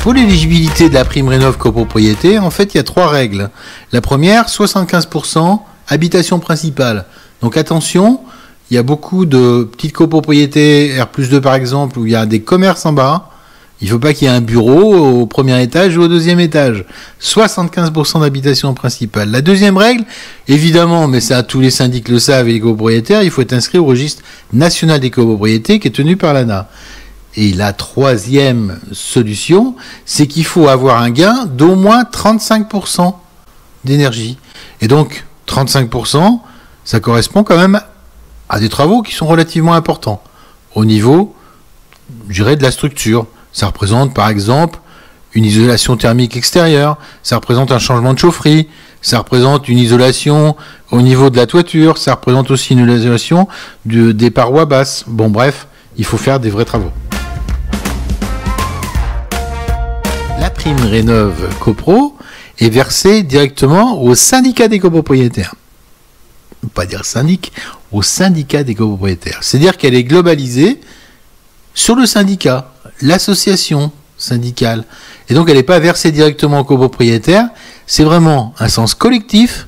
Pour l'éligibilité de la prime rénov copropriété, en fait, il y a 3 règles. La première, 75% habitation principale. Donc attention, il y a beaucoup de petites copropriétés, R+2 par exemple, où il y a des commerces en bas. Il ne faut pas qu'il y ait un bureau au premier étage ou au deuxième étage. 75% d'habitation principale. La deuxième règle, évidemment, mais ça tous les syndics le savent et les copropriétaires, il faut être inscrit au registre national des copropriétés qui est tenu par l'ANA. Et la troisième solution, c'est qu'il faut avoir un gain d'au moins 35% d'énergie. Et donc, 35%, ça correspond quand même à des travaux qui sont relativement importants. Au niveau, je dirais, de la structure. Ça représente par exemple une isolation thermique extérieure, ça représente un changement de chaufferie, ça représente une isolation au niveau de la toiture, ça représente aussi une isolation des parois basses. Bon bref, il faut faire des vrais travaux. La prime rénov copro est versée directement au syndicat des copropriétaires. Pas dire syndic, au syndicat des copropriétaires. C'est-à-dire qu'elle est globalisée sur le syndicat, l'association syndicale. Et donc elle n'est pas versée directement aux copropriétaires, c'est vraiment un sens collectif,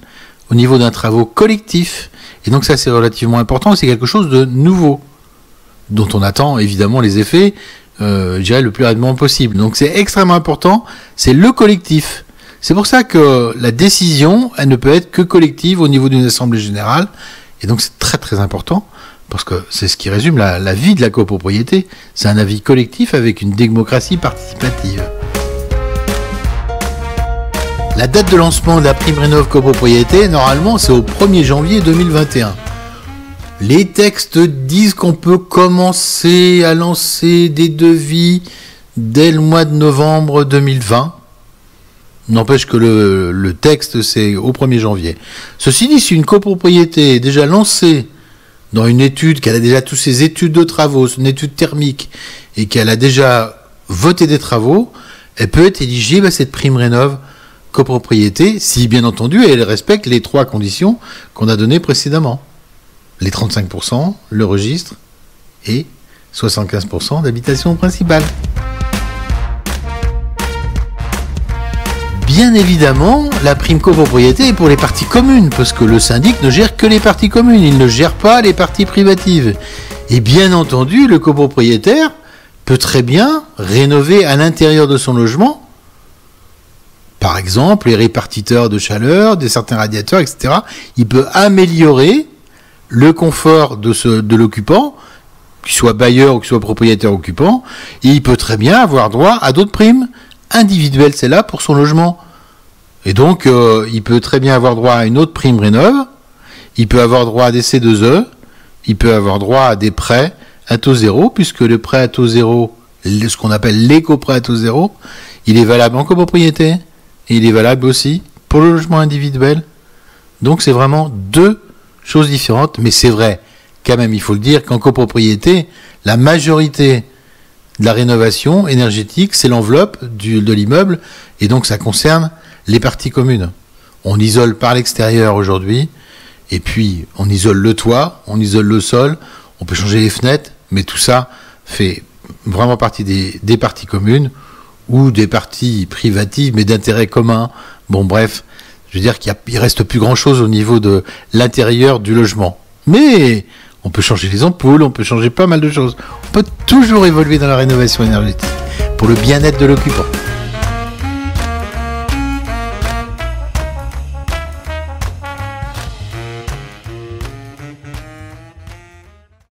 au niveau d'un travaux collectif. Et donc ça c'est relativement important, c'est quelque chose de nouveau, dont on attend évidemment les effets, je dirais le plus rapidement possible. Donc c'est extrêmement important, c'est le collectif. C'est pour ça que la décision, elle ne peut être que collective au niveau d'une assemblée générale, et donc c'est très très important. Parce que c'est ce qui résume la vie de la copropriété. C'est un avis collectif avec une démocratie participative. La date de lancement de la prime rénov copropriété, normalement, c'est au 1er janvier 2021. Les textes disent qu'on peut commencer à lancer des devis dès le mois de novembre 2020. N'empêche que le texte, c'est au 1er janvier. Ceci dit, si une copropriété est déjà lancée dans une étude, qu'elle a déjà toutes ses études de travaux, une étude thermique, et qu'elle a déjà voté des travaux, elle peut être éligible à cette prime rénov copropriété, si bien entendu elle respecte les 3 conditions qu'on a données précédemment. Les 35%, le registre, et 75% d'habitation principale. Bien évidemment, la prime copropriété est pour les parties communes, parce que le syndic ne gère que les parties communes, il ne gère pas les parties privatives. Et bien entendu, le copropriétaire peut très bien rénover à l'intérieur de son logement, par exemple les répartiteurs de chaleur, certains radiateurs, etc. Il peut améliorer le confort de l'occupant, qu'il soit bailleur ou qu'il soit propriétaire occupant, et il peut très bien avoir droit à d'autres primes individuelle, c'est là pour son logement. Et donc, il peut très bien avoir droit à une autre prime rénov, il peut avoir droit à des C2E, il peut avoir droit à des prêts à taux zéro, puisque le prêt à taux zéro, ce qu'on appelle l'éco-prêt à taux zéro, il est valable en copropriété, et il est valable aussi pour le logement individuel. Donc, c'est vraiment 2 choses différentes, mais c'est vrai, quand même, il faut le dire, qu'en copropriété, la majorité de la rénovation énergétique, c'est l'enveloppe de l'immeuble, et donc ça concerne les parties communes. On isole par l'extérieur aujourd'hui, et puis on isole le toit, on isole le sol, on peut changer les fenêtres, mais tout ça fait vraiment partie des parties communes, ou des parties privatives, mais d'intérêt commun. Bon bref, je veux dire qu'il ne reste plus grand-chose au niveau de l'intérieur du logement. Mais on peut changer les ampoules, on peut changer pas mal de choses. On peut toujours évoluer dans la rénovation énergétique pour le bien-être de l'occupant.